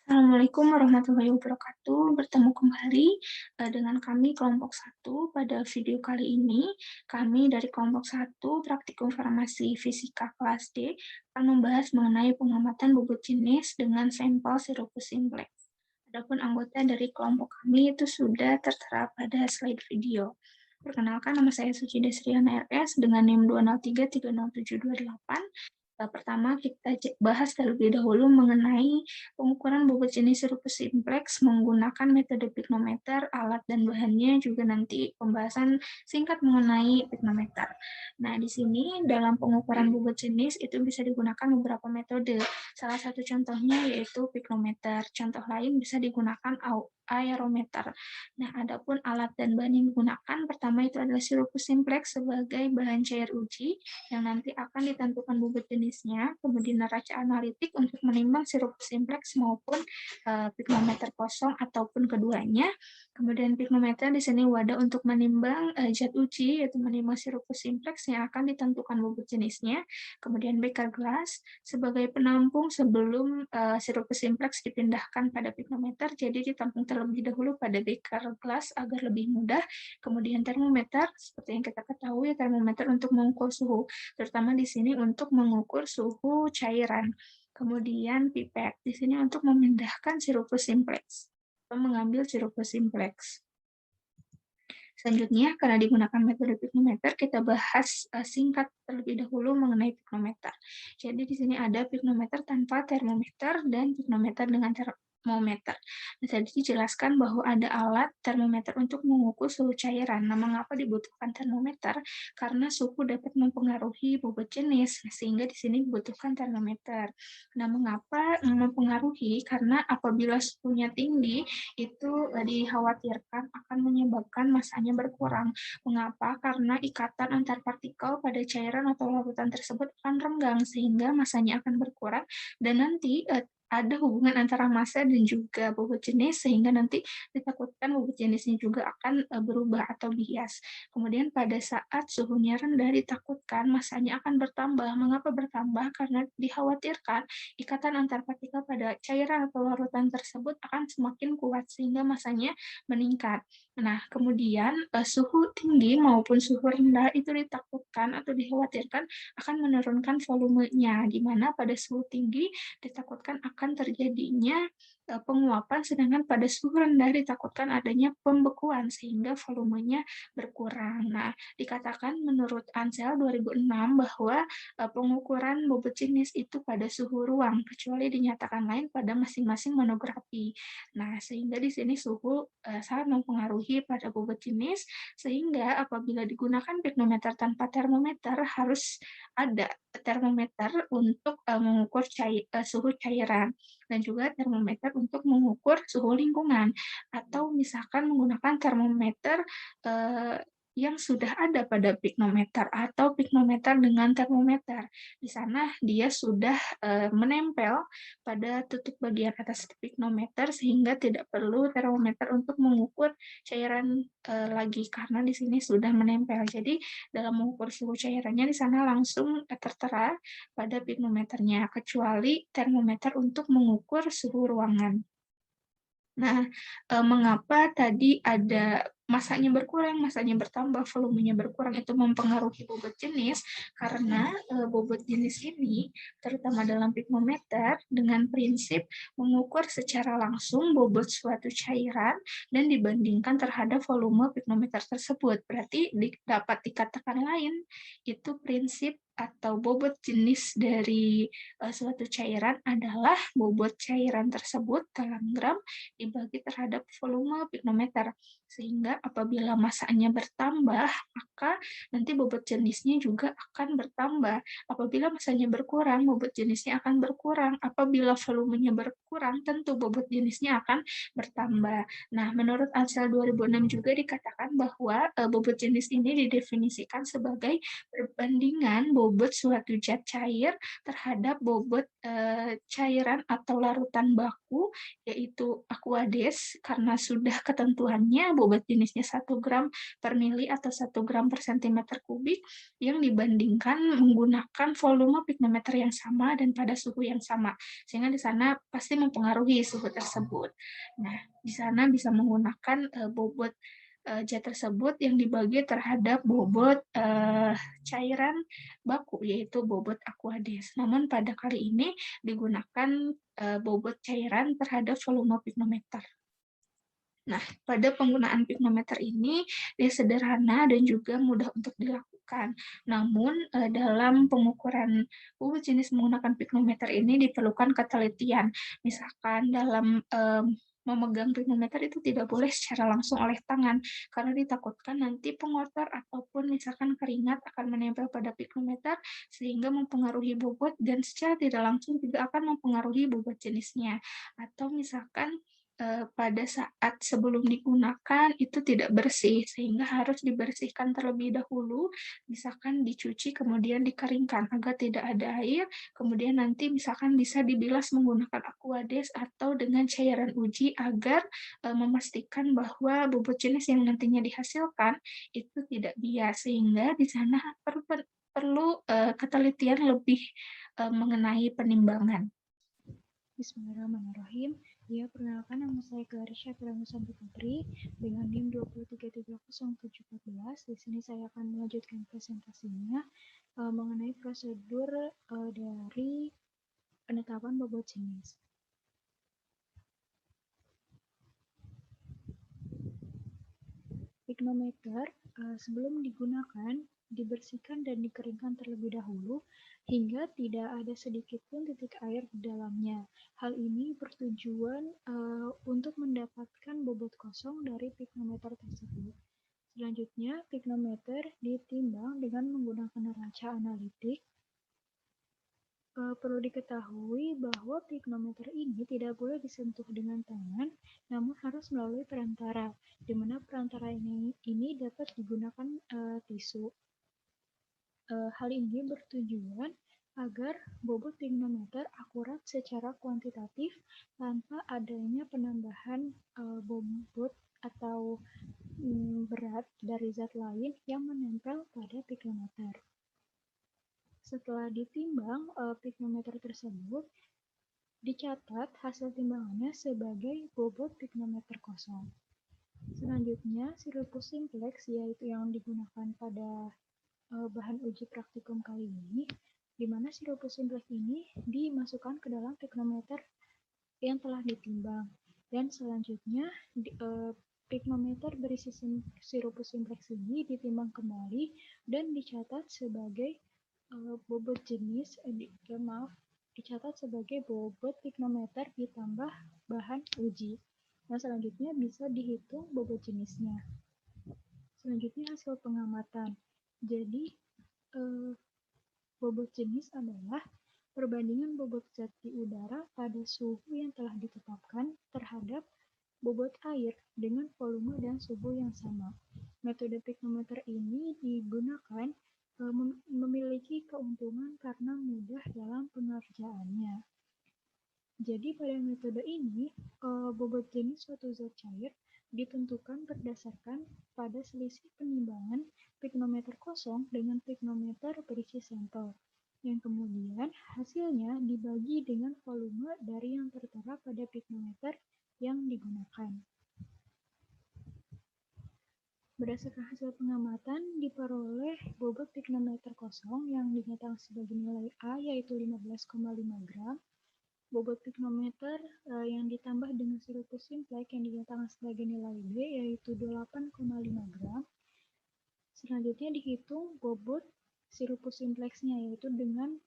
Assalamualaikum warahmatullahi wabarakatuh. Bertemu kembali dengan kami kelompok 1. Pada video kali ini, kami dari kelompok 1 Praktikum Farmasi Fisika kelas D akan membahas mengenai pengamatan bobot jenis dengan sampel Sirupus simplex. Adapun anggota dari kelompok kami itu sudah tertera pada slide video. Perkenalkan, nama saya Suci Desriana RS dengan NIM 203307228. Pertama, kita bahas terlebih dahulu mengenai pengukuran bobot jenis Sirupus simplex menggunakan metode piknometer, alat dan bahannya, juga nanti pembahasan singkat mengenai piknometer. Nah, di sini dalam pengukuran bobot jenis itu bisa digunakan beberapa metode. Salah satu contohnya yaitu piknometer. Contoh lain bisa digunakan aerometer. Nah, adapun alat dan bahan yang digunakan, pertama itu adalah Sirupus simplex sebagai bahan cair uji yang nanti akan ditentukan bobot jenisnya, kemudian neraca analitik untuk menimbang Sirupus simplex maupun piknometer kosong ataupun keduanya. Kemudian piknometer di sini wadah untuk menimbang zat uji, yaitu menimbang Sirupus simplex yang akan ditentukan bobot jenisnya. Kemudian beker gelas sebagai penampung sebelum Sirupus simplex dipindahkan pada piknometer, jadi ditampung terlebih dahulu pada beker gelas agar lebih mudah. Kemudian termometer, seperti yang kita ketahui, termometer untuk mengukur suhu, terutama di sini untuk mengukur suhu cairan. Kemudian pipet, di sini untuk memindahkan Sirupus simplex atau mengambil Sirupus simplex. Selanjutnya, karena digunakan metode piknometer, kita bahas singkat terlebih dahulu mengenai piknometer. Jadi di sini ada piknometer tanpa termometer dan piknometer dengan termometer. Nah, tadi dijelaskan bahwa ada alat termometer untuk mengukur suhu cairan. Nah, mengapa dibutuhkan termometer? Karena suhu dapat mempengaruhi bobot jenis, sehingga di sini dibutuhkan termometer. Nah, mengapa mempengaruhi? Karena apabila suhunya tinggi, itu dikhawatirkan akan menyebabkan masanya berkurang. Mengapa? Karena ikatan antar partikel pada cairan atau larutan tersebut akan renggang, sehingga masanya akan berkurang, dan nanti ada hubungan antara massa dan juga bobot jenis, sehingga nanti ditakutkan bobot jenisnya juga akan berubah atau bias. Kemudian pada saat suhunya rendah ditakutkan masanya akan bertambah. Mengapa bertambah? Karena dikhawatirkan ikatan antar partikel pada cairan atau larutan tersebut akan semakin kuat, sehingga masanya meningkat. Nah, kemudian suhu tinggi maupun suhu rendah itu ditakutkan atau dikhawatirkan akan menurunkan volumenya, di mana pada suhu tinggi ditakutkan akan terjadinya penguapan, sedangkan pada suhu rendah ditakutkan adanya pembekuan sehingga volumenya berkurang. Nah, dikatakan menurut Ansel 2006 bahwa pengukuran bobot jenis itu pada suhu ruang, kecuali dinyatakan lain pada masing-masing monografi. Nah, sehingga di sini suhu sangat mempengaruhi pada bobot jenis, sehingga apabila digunakan piknometer tanpa termometer harus ada termometer untuk mengukur suhu cairan, dan juga termometer untuk mengukur suhu lingkungan, atau misalkan menggunakan termometer yang sudah ada pada piknometer atau piknometer dengan termometer. Di sana dia sudah menempel pada tutup bagian atas piknometer, sehingga tidak perlu termometer untuk mengukur cairan lagi, karena di sini sudah menempel. Jadi dalam mengukur suhu cairannya di sana langsung tertera pada piknometernya, kecuali termometer untuk mengukur suhu ruangan. Nah, mengapa tadi ada masanya berkurang, masanya bertambah, volumenya berkurang, itu mempengaruhi bobot jenis? Karena bobot jenis ini, terutama dalam piknometer, dengan prinsip mengukur secara langsung bobot suatu cairan dan dibandingkan terhadap volume piknometer tersebut. Berarti dapat dikatakan lain, itu prinsip atau bobot jenis dari suatu cairan adalah bobot cairan tersebut dalam gram dibagi terhadap volume piknometer, sehingga juga apabila masanya bertambah, maka nanti bobot jenisnya juga akan bertambah. Apabila masanya berkurang, bobot jenisnya akan berkurang. Apabila volumenya berkurang, tentu bobot jenisnya akan bertambah. Nah, menurut Ansel 2006 juga dikatakan bahwa bobot jenis ini didefinisikan sebagai perbandingan bobot suatu zat cair terhadap bobot cairan atau larutan baku, yaitu Aquades, karena sudah ketentuannya bobot jenisnya 1 gram per mili atau 1 gram per sentimeter kubik, yang dibandingkan menggunakan volume pignometer yang sama dan pada suhu yang sama. Sehingga di sana pasti mempengaruhi suhu tersebut. Nah, di sana bisa menggunakan bobot zat tersebut yang dibagi terhadap bobot cairan baku, yaitu bobot Aquades. Namun pada kali ini digunakan bobot cairan terhadap volume pignometer. Nah, pada penggunaan pignometer ini dia sederhana dan juga mudah untuk dilakukan. Namun, dalam pengukuran bobot jenis menggunakan pignometer ini diperlukan ketelitian. Misalkan dalam memegang pignometer itu tidak boleh secara langsung oleh tangan, karena ditakutkan nanti pengotor ataupun misalkan keringat akan menempel pada pignometer sehingga mempengaruhi bobot dan secara tidak langsung juga akan mempengaruhi bobot jenisnya. Atau misalkan pada saat sebelum digunakan itu tidak bersih, sehingga harus dibersihkan terlebih dahulu, misalkan dicuci kemudian dikeringkan agar tidak ada air, kemudian nanti misalkan bisa dibilas menggunakan Aquades atau dengan cairan uji agar memastikan bahwa bobot jenis yang nantinya dihasilkan itu tidak bias, sehingga di sana perlu ketelitian lebih mengenai penimbangan. Bismillahirrahmanirrahim. Ya, perkenalkan nama saya Clarisha Prameswati Putri dengan NIM 2330714. Di sini saya akan melanjutkan presentasinya mengenai prosedur dari penetapan bobot jenis. Pignometer sebelum digunakan dibersihkan dan dikeringkan terlebih dahulu hingga tidak ada sedikit pun titik air di dalamnya. Hal ini bertujuan untuk mendapatkan bobot kosong dari pignometer tersebut. Selanjutnya, pignometer ditimbang dengan menggunakan neraca analitik. Perlu diketahui bahwa pignometer ini tidak boleh disentuh dengan tangan, namun harus melalui perantara, di mana perantara ini dapat digunakan tisu. Hal ini bertujuan agar bobot pignometer akurat secara kuantitatif tanpa adanya penambahan bobot atau berat dari zat lain yang menempel pada pignometer. Setelah ditimbang pignometer tersebut, dicatat hasil timbangannya sebagai bobot pignometer kosong. Selanjutnya, silupus simplex, yaitu yang digunakan pada bahan uji praktikum kali ini, di mana silupus simplex ini dimasukkan ke dalam pignometer yang telah ditimbang. Dan selanjutnya, pignometer berisi silupus simplex ini ditimbang kembali dan dicatat sebagai bobot jenis, dicatat sebagai bobot pignometer ditambah bahan uji. Nah, selanjutnya bisa dihitung bobot jenisnya. Selanjutnya hasil pengamatan. Jadi, bobot jenis adalah perbandingan bobot zat di udara pada suhu yang telah ditetapkan terhadap bobot air dengan volume dan suhu yang sama. Metode pignometer ini digunakan memiliki keuntungan karena mudah dalam pengerjaannya. Jadi pada metode ini, bobot jenis suatu zat cair ditentukan berdasarkan pada selisih penimbangan pignometer kosong dengan pignometer berisi sampel, yang kemudian hasilnya dibagi dengan volume dari yang tertera pada pignometer yang digunakan. Berdasarkan hasil pengamatan, diperoleh bobot pignometer kosong yang dinyatakan sebagai nilai A, yaitu 15,5 gram, bobot pignometer yang ditambah dengan silupus simplex yang dinyatakan sebagai nilai B, yaitu 8,5 gram. Selanjutnya dihitung bobot silupus simplex-nya, yaitu dengan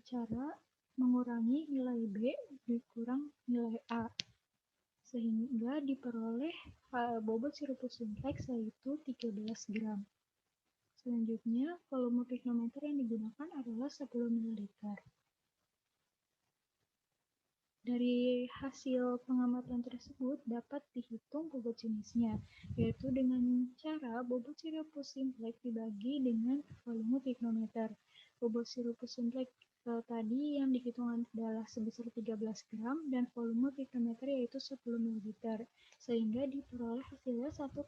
cara mengurangi nilai B dikurang nilai A. sehingga diperoleh bobot sirupus simplex yaitu 13 gram. Selanjutnya, volume piknometer yang digunakan adalah 10 ml. Dari hasil pengamatan tersebut dapat dihitung bobot jenisnya, yaitu dengan cara bobot sirupus simplex dibagi dengan volume piknometer. Bobot sirupus simplex tadi yang dihitung adalah sebesar 13 gram dan volume piknometer yaitu 10 ml, sehingga diperoleh hasilnya 1,3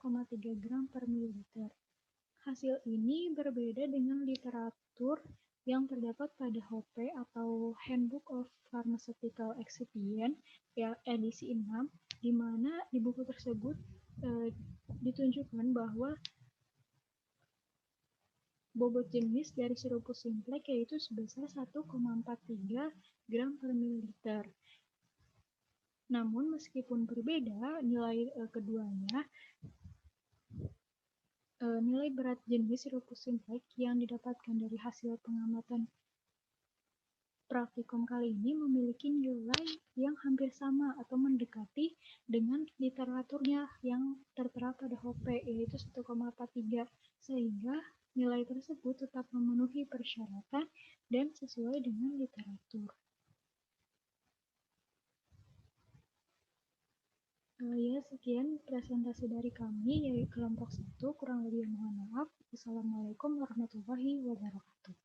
gram per mililiter. Hasil ini berbeda dengan literatur yang terdapat pada HP atau Handbook of Pharmaceutical Excipients ya, edisi 6, di mana di buku tersebut ditunjukkan bahwa bobot jenis dari sirupus simplex yaitu sebesar 1,43 gram per mililiter. Namun meskipun berbeda nilai keduanya, nilai berat jenis sirupus simplex yang didapatkan dari hasil pengamatan praktikum kali ini memiliki nilai yang hampir sama atau mendekati dengan literaturnya yang tertera pada HP yaitu 1,43, sehingga nilai tersebut tetap memenuhi persyaratan dan sesuai dengan literatur. Ya, sekian presentasi dari kami, yaitu kelompok 1, kurang lebih mohon maaf. Wassalamualaikum warahmatullahi wabarakatuh.